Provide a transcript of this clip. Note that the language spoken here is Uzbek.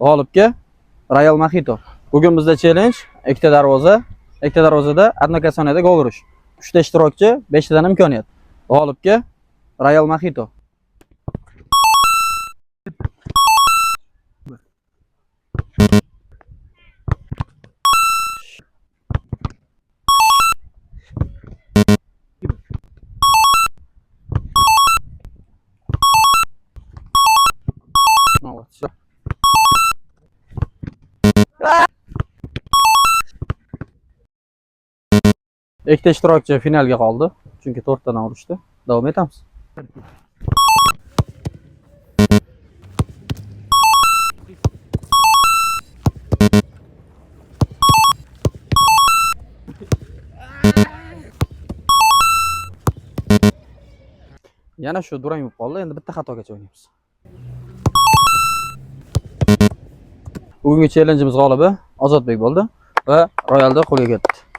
G'olibga Royal Mojito. Bugun bizda challenge ikkita darvoza. Ikkita darvozada одно касание gol urish. 3 ta ishtirokchi, 5 tadan imkoniyat. G'olibga Royal Mojito. Ikkita ishtirokchi finalga qoldi, chunki 4 tadan urishdi. Davom etamiz. Yana shu durang bo'lib qoldi. Endi bitta xatogacha o'ynaymiz. Bugungi challengeimiz g'olibi Ozodbek bo'ldi va Royalda qo'lga ketdi.